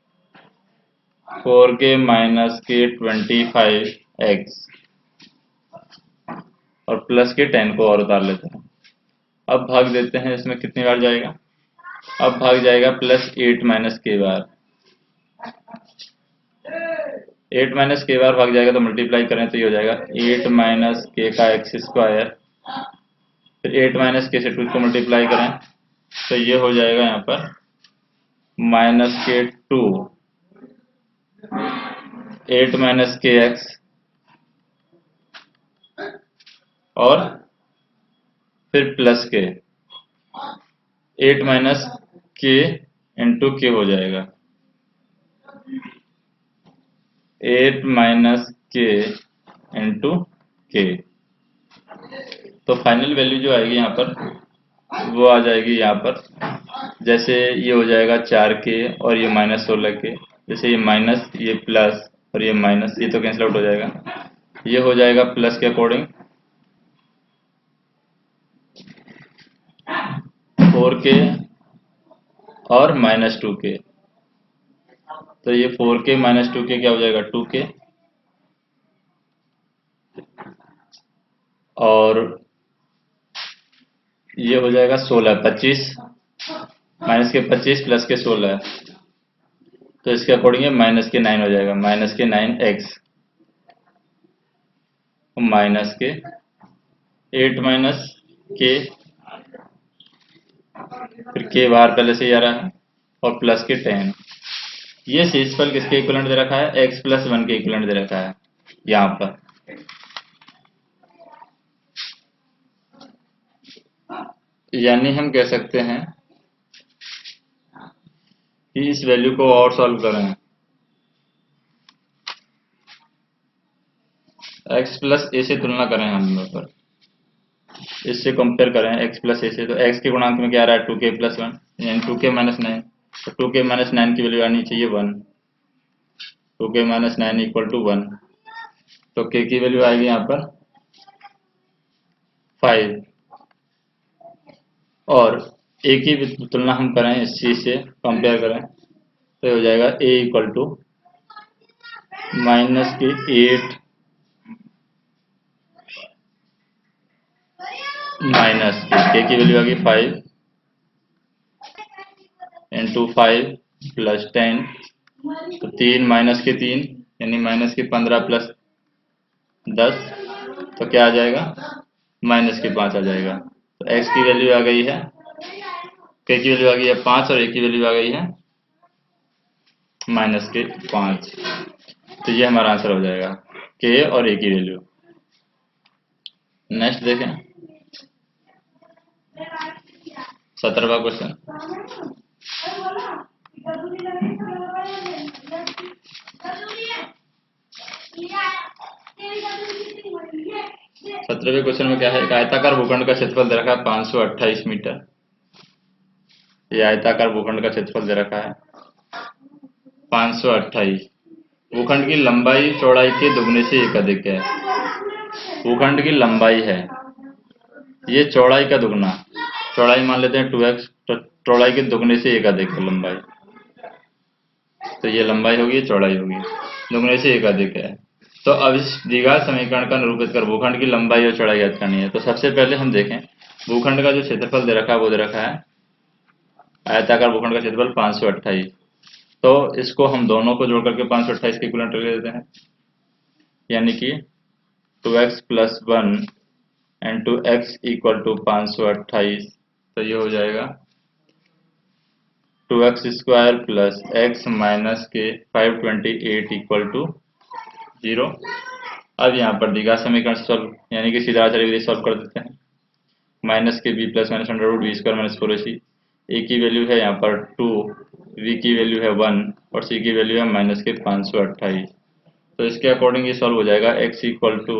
S1: 4k माइनस के 25x, और प्लस के 10 को और उतार लेते हैं। अब भाग देते हैं, इसमें कितनी बार जाएगा, अब भाग जाएगा प्लस 8 माइनस के बार। 8 माइनस के बार भाग जाएगा, तो मल्टीप्लाई करें तो ये हो जाएगा 8 माइनस के का एक्स स्क्वायर, फिर 8 माइनस के से 2 को मल्टीप्लाई करें तो ये हो जाएगा यहाँ पर माइनस के 2, 8 माइनस के एक्स, और फिर प्लस के 8 माइनस के इंटू के हो जाएगा, 8 माइनस के इंटू के। तो फाइनल वैल्यू जो आएगी यहाँ पर वो आ जाएगी यहाँ पर, जैसे ये हो जाएगा 4k और ये माइनस 16 के, जैसे ये माइनस, ये प्लस और ये माइनस, ये तो कैंसिल आउट हो जाएगा, ये हो जाएगा प्लस के अकॉर्डिंग 4k और माइनस 2k, तो ये 4k माइनस 2k क्या हो जाएगा 2k, और ये हो जाएगा 16, 25 माइनस के 25 प्लस के 16, तो इसके अकॉर्डिंग माइनस के 9 हो जाएगा, माइनस के 9x, माइनस के 8 माइनस के, फिर के बाहर पहले से ही आ रहा है, और प्लस के 10। ये शेषफल किसके इक्विवेलेंट दे रखा है, x प्लस 1 के इक्विवेलेंट दे रखा है यहाँ पर। यानी हम कह सकते हैं कि इस वैल्यू को और सॉल्व करें x प्लस ए से तुलना करें हम यहाँ पर, इससे कंपेयर करें x प्लस ए से, तो x के गुणांक में क्या आ रहा है 2k प्लस 1 यानी 2k माइनस 9। तो 2k माइनस 9 की वैल्यू आनी चाहिए 1, 2k माइनस 9 इक्वल टू 1। तो k की वैल्यू आएगी यहाँ पर 5, और a की तुलना हम करें इस चीज से कंपेयर करें तो हो जाएगा a इक्वल टू माइनस के 8 माइनस के की वैल्यू आ गई 5 इंटू 5 प्लस 10, तो 3 माइनस के 3 यानी माइनस के 15 प्लस 10, तो क्या आ जाएगा माइनस के 5 आ जाएगा। तो x की वैल्यू आ गई है, k की वैल्यू आ गई है 5 और a की वैल्यू आ गई है माइनस के 5। तो ये हमारा आंसर हो जाएगा k और a की वैल्यू। नेक्स्ट देखें 17वां क्वेश्चन। 17वें क्वेश्चन में क्या है, एक आयताकार भूखंड का क्षेत्रफल दे रखा है 528 मीटर। ये आयताकार भूखंड का क्षेत्रफल दे रखा है 528। भूखंड की लंबाई चौड़ाई के दुगने से एक अधिक है। भूखंड की लंबाई है, ये चौड़ाई का दुगना, चौड़ाई मान लेते हैं 2x, तो चौड़ाई के दुगने से एक अधिक है लंबाई। तो ये लंबाई होगी, चौड़ाई होगी, दुगने से एक अधिक है। तो अब इस द्विघात समीकरण का निरूपित कर भूखंड की लंबाई और चौड़ाई ज्ञात करनी है। तो सबसे पहले हम देखें भूखंड का जो क्षेत्रफल दे रखा है वो दे रखा है आयताकार भूखंड का क्षेत्रफल 528। तो इसको हम दोनों को जोड़ करके 528 के इक्विवेलेंट ले लेते हैं, यानी कि 2x plus 1 into x equal to 528। तो ये हो जाएगा 2x square plus x minus के 528 इक्वल टू 0। अब यहाँ पर द्विघात समीकरण सॉल्व यानी कि सीधा आचार्य विधि सॉल्व कर देते हैं। माइनस के b plus minus under root b square minus 4ac, a की वैल्यू है यहाँ पर 2, v की वैल्यू है 1 और c की वैल्यू है माइनस के 528। तो इसके अकॉर्डिंग ये सॉल्व हो जाएगा x इक्वल टू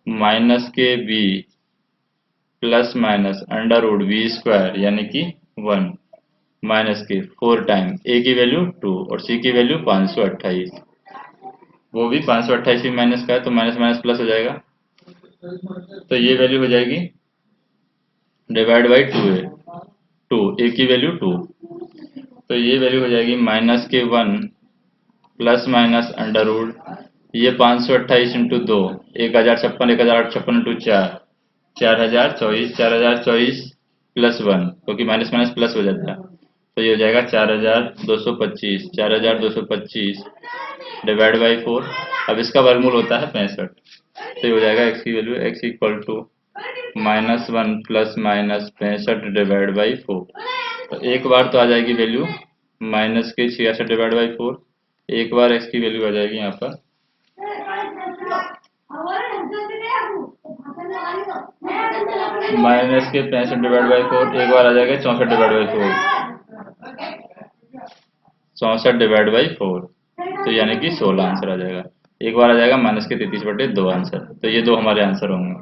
S1: माइनस के b plus minus under root b square यानी कि 1 माइनस के 4 टाइम a की वैल्यू 2 और c की वैल्यू 528। वो भी 528 भी माइनस का है तो माइनस माइनस प्लस हो जाएगा। तो ये वैल्यू हो जाएगी डिवाइड बाई 2 है, 2 a की वैल्यू 2। तो ये वैल्यू हो जाएगी माइनस के 1 प्लस माइनस अंडर रूट ये 528 इंटू 2 1056, 1056 इंटू 4 4024, 4024 प्लस 1 क्योंकि माइनस माइनस प्लस हो जाता है। तो ये हो जाएगा 4225, 4225 डिवाइड बाई 4। अब इसका वर्गमूल होता है 65। तो ये हो जाएगा x की value x equal to -1 plus minus 65 divide by 4। तो एक बार तो आ जाएगी वैल्यू माइनस के 66 डिवाइड बाई 4, एक बार x की वैल्यू आ जाएगी यहाँ पर माइनस के 65 डिवाइड बाई 4, एक बार आ जाएगा 64 डिवाइड बाई 4, 64 डिवाइड बाई 4। तो यानी कि 16 आंसर आ जाएगा। एक बार आ जाएगा माइनस के 33/2 आंसर। तो ये दो हमारे आंसर होंगे।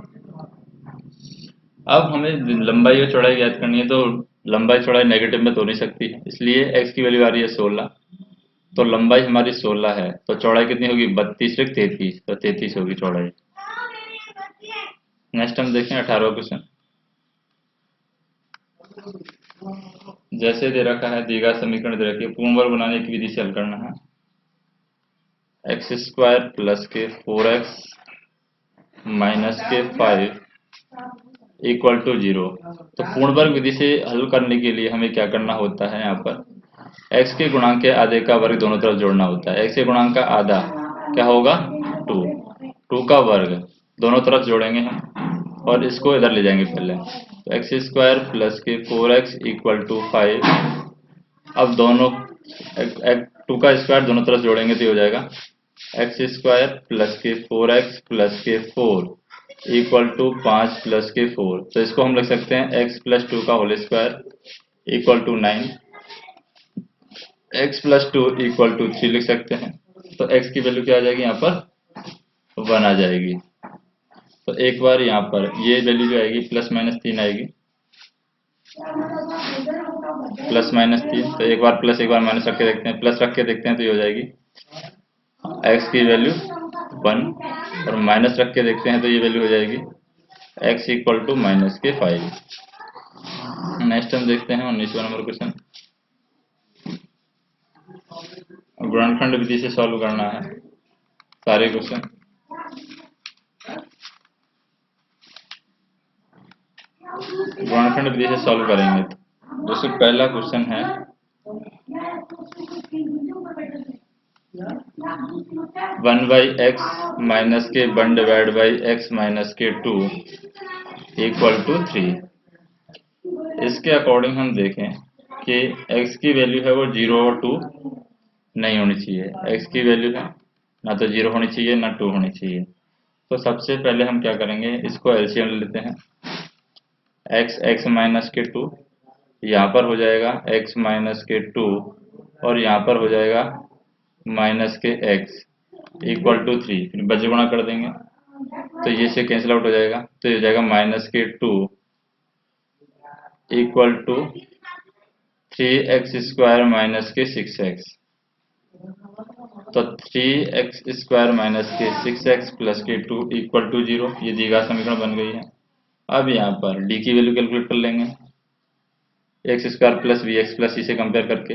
S1: अब हमें लंबाई और चौड़ाई ज्ञात करनी है, तो लंबाई चौड़ाई नेगेटिव में तो नहीं सकती, इसलिए x की वैल्यू आ रही है 16। तो लंबाई हमारी 16 है, तो चौड़ाई कितनी होगी 32 से 33, तो 33 होगी चौड़ाई। नेक्स्ट हम देखें 18वां क्वेश्चन। जैसे दे रखा है द्विघात समीकरण दे रखी है, पूर्ण वर्ग बनाने की विधि से हल करना है। x स्क्वायर प्लस के 4x माइनस के 5 इक्वल टू 0। तो पूर्ण वर्ग विधि से हल करने के लिए हमें क्या करना होता है, यहाँ पर x के गुणांक के आधे का वर्ग दोनों तरफ जोड़ना होता है। x के गुणांक का आधा क्या होगा 2, 2 का वर्ग दोनों तरफ जोड़ेंगे हम और इसको इधर ले जाएंगे पहले। तो एक्स स्क्वायर प्लस के 4x इक्वल टू 5। अब दोनों 2 का स्क्वायर दोनों तरफ जोड़ेंगे तो हो जाएगा एक्स स्क्वायर प्लस के 4x प्लस के 4 इक्वल टू 5 प्लस के 4। तो इसको हम लिख सकते हैं x प्लस 2 का whole square equal to 9, x plus 2 equal to 3 लिख सकते हैं। तो x की वैल्यू क्या आ जाएगी यहाँ पर 1 आ जाएगी। तो एक बार यहाँ पर ये वैल्यू जो आएगी +-3 आएगी, +-3। तो एक बार प्लस एक बार माइनस रख के देखते हैं, प्लस रख के देखते हैं तो ये हो जाएगी x की वैल्यू 1, और माइनस रख के देखते हैं तो ये वैल्यू हो जाएगी x = -5। नेक्स्ट हम देखते हैं 19वां नंबर क्वेश्चन। गुणनखंड विधि से सॉल्व करना है सारे क्वेश्चन। गुणनखंड विधि से सॉल्व करेंगे। दोस्तों पहला क्वेश्चन है 1/x माइनस के 1/x माइनस के 2 = 3। इसके अकॉर्डिंग हम देखें कि x की वैल्यू है वो 0 और 2 नहीं होनी चाहिए। x की वैल्यू है ना तो 0 होनी चाहिए ना 2 होनी चाहिए। तो सबसे पहले हम क्या करेंगे, इसको एलसीएम ले लेते हैं। x माइनस के 2 यहाँ पर हो जाएगा x माइनस के 2, और यहाँ पर हो जाएगा माइनस के x = 3। फिर बचे गुणा कर देंगे तो ये से कैंसिल आउट हो जाएगा, तो ये हो जाएगा -2 = 3x² माइनस के 6x। तो 3x² माइनस के 6x प्लस के 2 = 0। ये द्विघात समीकरण बन गई है। अब यहाँ पर d की वैल्यू कैलकुलेट कर लेंगे, x² plus vx plus c से कंपेयर करके,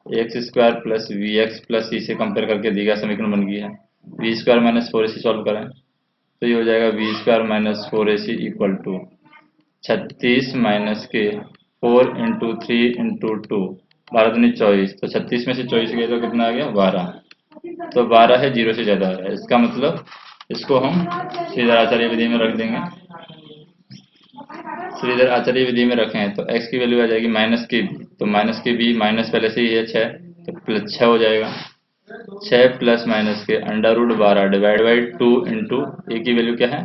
S1: x² plus vx plus c से कंपेयर करके द्विघात समीकरण बन गई है। v² माइनस 4ac सॉल्व करें तो ये हो जाएगा v² minus 4ac = 36 minus K 4 × 3 × 2, 12 दूनी 24। तो 36 में से 24 गए तो कितना आ गया 12। तो 12 है, 0 से ज़्यादा है। इसका मतलब इसको हम श्रीधर आचार्य विधि में रख देंगे। श्रीधर आचार्य विधि में रखें तो x की वैल्यू आ जाएगी -b। तो -b माइनस पहले से ही है 6, तो +6 हो जाएगा। 6 प्लस माइनस के √12 डिवाइड बाई 2 इंटू a की वैल्यू क्या है,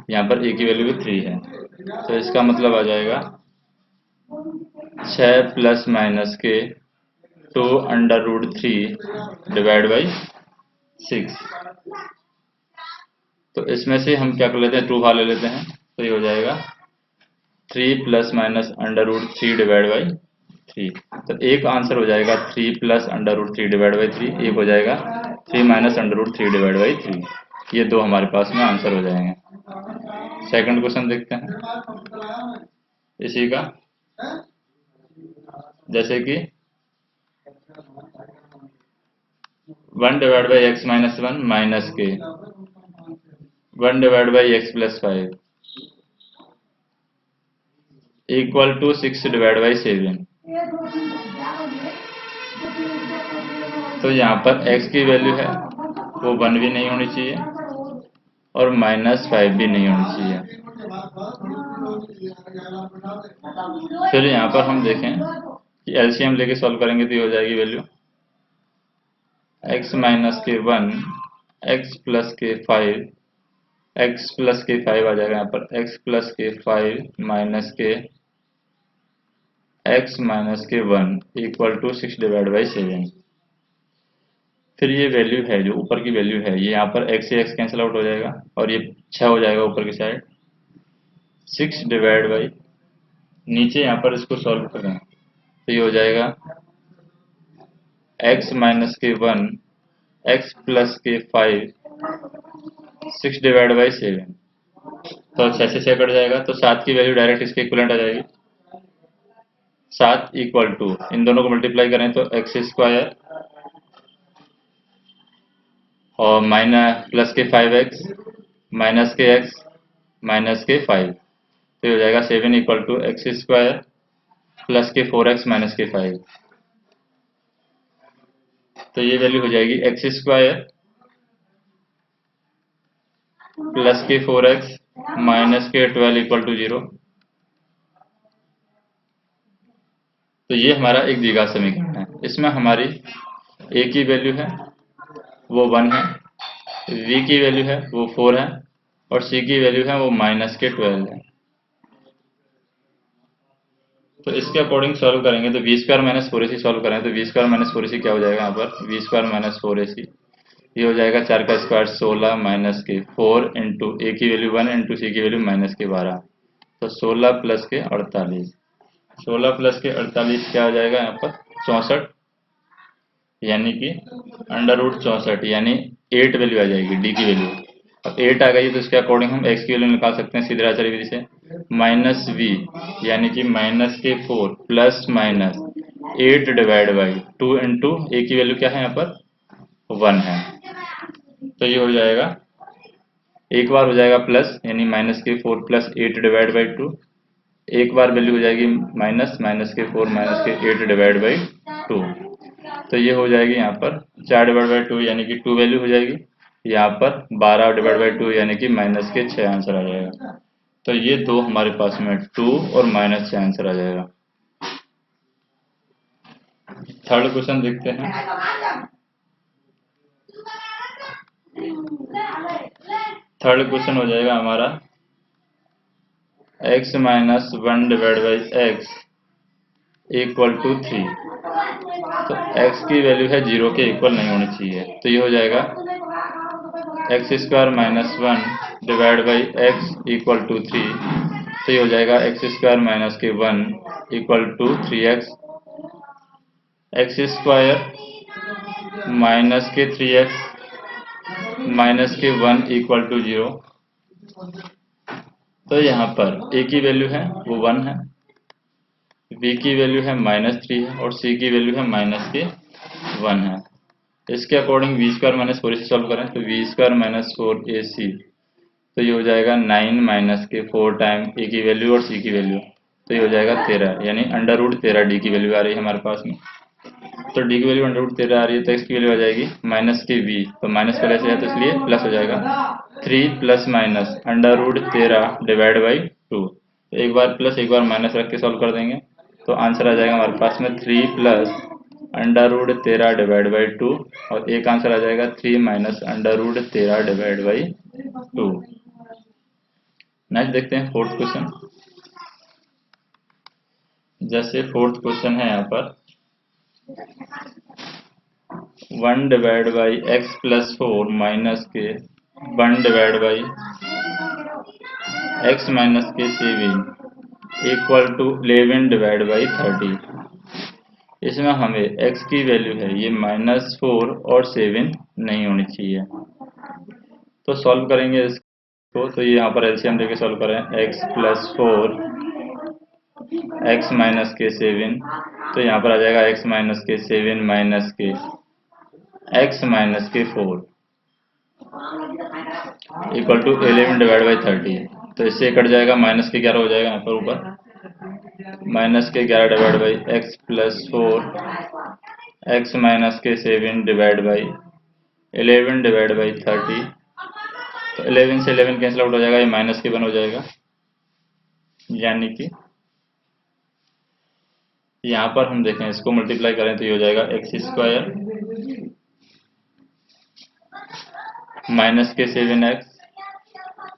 S1: यहाँ पर a की वैल्यू भी 3 है। तो इसका मतलब आ जाएगा 6 प्लस माइनस के 2 √3 डिवाइड बाई 6। तो इसमें से हम क्या कर लेते हैं, 2 बाहर ले लेते हैं तो ये हो जाएगा 3 प्लस माइनस √3 डिवाइड बाई 3। तो एक आंसर हो जाएगा 3 प्लस √3 डिवाइड बाई 3, एक हो जाएगा 3 माइनस √3 डिवाइड बाई 3। ये दो हमारे पास में आंसर हो जाएंगे। सेकंड क्वेश्चन देखते हैं इसी का, जैसे कि 1/x माइनस 1 माइनस के 1/x प्लस 5 = 6/7। तो यहाँ पर x की वैल्यू है वो 1 भी नहीं होनी चाहिए और -5 भी नहीं होनी चाहिए। फिर यहाँ पर हम देखें कि एलसीएम लेके सॉल्व करेंगे तो ये हो जाएगी वैल्यू x माइनस के 1 x प्लस के 5 x प्लस के 5 आ जाएगा यहाँ पर x प्लस के 5 माइनस के x माइनस के 1 = 6/7। फिर ये वैल्यू है जो ऊपर की वैल्यू है, ये यहाँ पर x से x कैंसिल आउट हो जाएगा और ये 6 हो जाएगा ऊपर की साइड। 6 डिवाइड बाई नीचे यहाँ पर इसको सॉल्व करें तो ये हो जाएगा x माइनस के 1 x प्लस के 5 6 डिवाइड बाई 7। तो 6 से 6 कट जाएगा तो 7 की वैल्यू डायरेक्ट इसके इक्विवेलेंट आ जाएगी। 7 = इन दोनों को मल्टीप्लाई करें तो x² और माइनस प्लस के 5x माइनस के x माइनस के 5। तो ये हो जाएगा 7 = x² प्लस के 4x माइनस के 5। तो ये वैल्यू हो जाएगी x² प्लस के 4x माइनस के 12 = 0। तो ये हमारा एक द्विघात समीकरण है। इसमें हमारी a की वैल्यू है वो 1 है, v की वैल्यू है वो 4 है और c की वैल्यू है वो माइनस के 12 है। तो इसके अकॉर्डिंग सॉल्व करेंगे तो v² माइनस 4ac सॉल्व करें तो v² माइनस 4ac क्या हो जाएगा, यहाँ पर v² माइनस 4ac ये हो जाएगा 4 का square 16 minus K 4 into A की वैल्यू 1 इंटू सी की वैल्यू माइनस के 12, तो 16 प्लस के 48। 16 प्लस के 48 क्या आ जाएगा यहाँ पर 64, यानी कि अंडर रूट 64, यानी 8 वैल्यू आ जाएगी डी की वैल्यू। अब 8 आ गई तो इसके अकॉर्डिंग हम एक्स की वैल्यू निकाल सकते हैं सीधे आचार्य विधि से, माइनस वी यानी कि minus K 4 plus minus 8 divide by 2 into A की वैल्यू क्या है यहाँ पर 1 है, तो ये हो जाएगा एक बार हो जाएगा प्लस यानी minus K 4 plus 8 divide by 2, एक बार वैल्यू हो जाएगी माइनस माइनस के 4 माइनस के 8 डिवाइड बाई 2, तो ये हो जाएगी यहाँ पर 4 डिवाइड बाई 2 यानी कि 2 वैल्यू हो जाएगी, यहाँ पर 12 डिवाइड बाई 2 यानी कि माइनस के 6 आंसर आ जाएगा। तो ये दो हमारे पास में 2 और माइनस 6 आंसर आ जाएगा। थर्ड क्वेश्चन देखते हैं। थर्ड क्वेश्चन हो जाएगा हमारा x minus 1 divide by x equal to 3, तो x की वैल्यू है 0 के इक्वल नहीं होनी चाहिए, तो ये हो जाएगा x square minus 1 divide by x equal to 3, तो ये हो जाएगा एक्स स्क्वायर माइनस के 1 equal to 3x, x square minus के 3x माइनस के 1 इक्वल टू 0, तो यहाँ पर a की वैल्यू है वो 1 है, b की वैल्यू है -3 है और c की वैल्यू है माइनस के 1 है। इसके अकॉर्डिंग वी स्क्वायर माइनस 4 से सॉल्व करें तो वी स्क्वायर माइनस 4ac, तो ये हो जाएगा 9 माइनस के 4 टाइम ए की वैल्यू और सी की वैल्यू, तो ये हो जाएगा 13, यानी अंडर रूट 13 डी की वैल्यू आ रही है हमारे पास में। तो डी की वैल्यू अंडर रूट 13 आ रही है तो एक्स की वैल्यू आ जाएगी माइनस के वी, तो माइनस पहले से है तो इसलिए प्लस हो जाएगा 3 plus minus under root 13 divide by 2, एक बार प्लस एक बार माइनस रख के सॉल्व कर देंगे तो आंसर आ जाएगा हमारे पास में 3 plus under root 13 divide by 2, और एक आंसर आ जाएगा 3 minus under root 13 divide by 2। Next देखते हैं फोर्थ क्वेश्चन। जैसे फोर्थ क्वेश्चन है यहाँ पर 1 divide by x plus 4 minus के 1 डिवाइड बाई एक्स माइनस के 7 इक्वल टू 11 डिवाइड बाई 30। इसमें हमें x की वैल्यू है ये -4 और 7 नहीं होनी चाहिए, तो सॉल्व करेंगे इसको, तो ये यहाँ पर एलसीएम लेके सॉल्व करें x प्लस 4 x माइनस के 7, तो यहाँ पर आ जाएगा x माइनस के 7 माइनस के x minus K 4 equal to 11 divide by 30, तो इससे कट जाएगा माइनस के 11 हो जाएगा यहाँ पर ऊपर, माइनस के 11 divide by x plus 4 x minus के 7 डिवाइड बाई 11 डिवाइड बाई 30, तो 11 से 11 कैंसिल आउट हो जाएगा, ये माइनस के 1 हो जाएगा, यानी कि यहाँ पर हम देखें इसको मल्टीप्लाई करें तो ये हो जाएगा एक्स स्क्वायर माइनस के 7x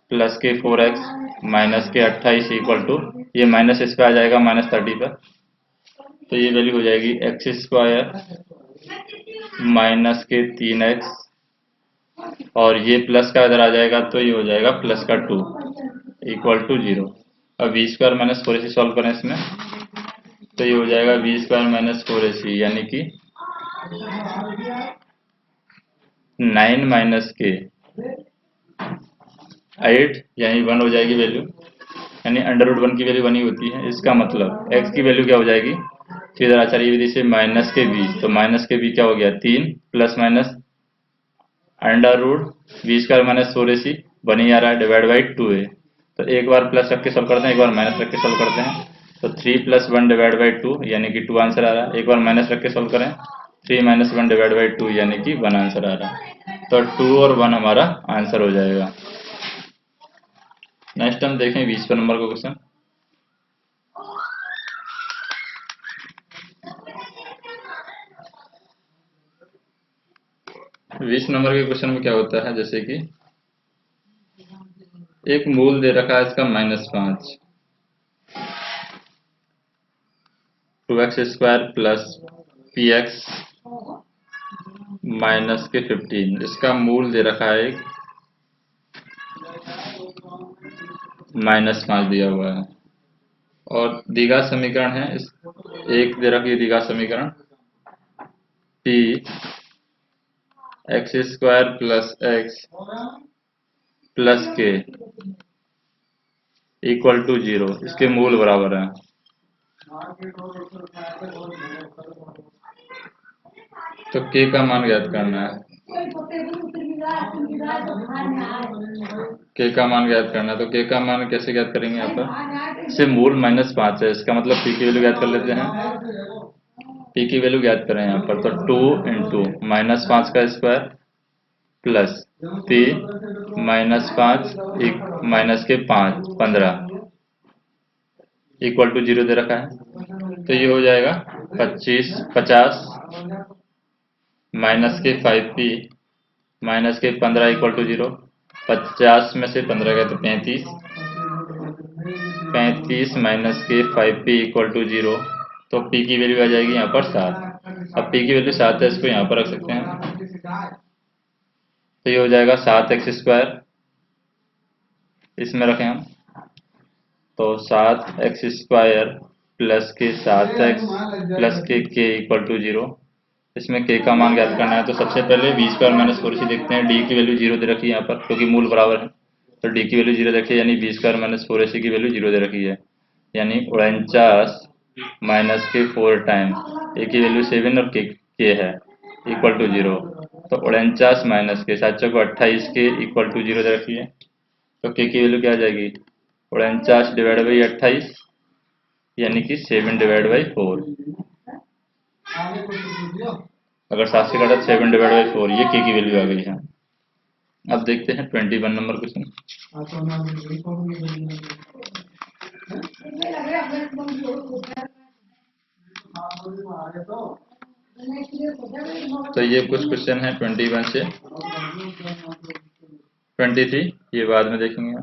S1: प्लस के 4x माइनस के 28 इक्वल टू, ये माइनस इस पे आ जाएगा -30 पर, तो ये वैल्यू हो जाएगी एक्स स्क्वायर माइनस के 3x, और ये प्लस का इधर आ जाएगा तो ये हो जाएगा प्लस का 2 इक्वल टू 0। अब we square minus 4ac solve करें इसमें, तो ये हो जाएगा वी स्क्वायर माइनस 4ac यानी कि 9 माइनस के 8 यानी 1 हो जाएगी वैल्यू, यानी अंडर रूट 1 की वैल्यू 1 ही होती है। इसका मतलब x की वैल्यू क्या हो जाएगी, फिर इधर आचार्य विधि से माइनस के b, तो माइनस के b क्या हो गया 3 plus minus under root v square minus 4ac बन ही आ रहा है डिवाइड बाई 2a, तो एक बार प्लस रख के सॉल्व करते हैं एक बार माइनस रख के सॉल्व करते हैं, तो 3 प्लस 1 डिवाइड बाई 2 यानी कि 2 आंसर आ रहा है, एक बार माइनस रख के सॉल्व करें 3 माइनस 1 डिवाइड बाई 2 यानी कि 1 आंसर आ रहा है, तो 2 और 1 हमारा आंसर हो जाएगा। नेक्स्ट हम देखें 20वें नंबर का क्वेश्चन। बीस नंबर के क्वेश्चन में क्या होता है, जैसे कि एक मूल दे रखा है इसका -5, 2x square plus px minus के 15, इसका मूल दे रखा है -5 दिया हुआ है। और द्विघात समीकरण है इस एक दे रखी है द्विघात समीकरण p x² plus x plus k equal to 0, इसके मूल बराबर है। तो k का मान ज्ञात करना है। k का मान ज्ञात करना है, तो k का मान कैसे ज्ञात करेंगे? यहाँ पर इससे मूल -5 है, इसका मतलब p की वैल्यू ज्ञात कर लेते हैं। p की वैल्यू ज्ञात करें यहाँ पर, तो 2 इंटू -5 का स्क्वायर प्लस p -5 माइनस के 5 15 इक्वल टू 0 दे रखा है। तो ये हो जाएगा 50 माइनस के 5p माइनस के 15 इक्वल टू 0। 50 में से 15 गया तो 35 माइनस के 5p इक्वल टू 0। तो p की वैल्यू आ जाएगी यहाँ पर 7। अब p की वैल्यू 7 है, इसको यहाँ पर रख सकते हैं। तो ये हो जाएगा 7x², इसमें रखें हम, तो 7x² प्लस के 7x प्लस के k इक्वल टू 0। इसमें k का मान ज्ञात करना है, तो सबसे पहले b² माइनस 4ac देखते हैं। d की वैल्यू 0 दे रखी है यहाँ पर, क्योंकि मूल बराबर है। तो d की वैल्यू 0 देखिए, यानी b² माइनस 4ac की वैल्यू 0 दे रखी है, यानी 49 माइनस के 4 टाइम a की वैल्यू 7 और k है इक्वल टू 0। तो 49 माइनस के 7 को 28 के इक्वल टू 0 दे रखी है। तो k की वैल्यू क्या आ जाएगी? 49 डिवाइड बाई 28, यानी कि 7 डिवाइड बाई 4। अगर 7 से काटा 7 डिवाइड बाई 4, ये k की वैल्यू आ गई है। अब देखते हैं 21 नंबर क्वेश्चन। तो ये कुछ क्वेश्चन है 21 से 23, ये बाद में देखेंगे।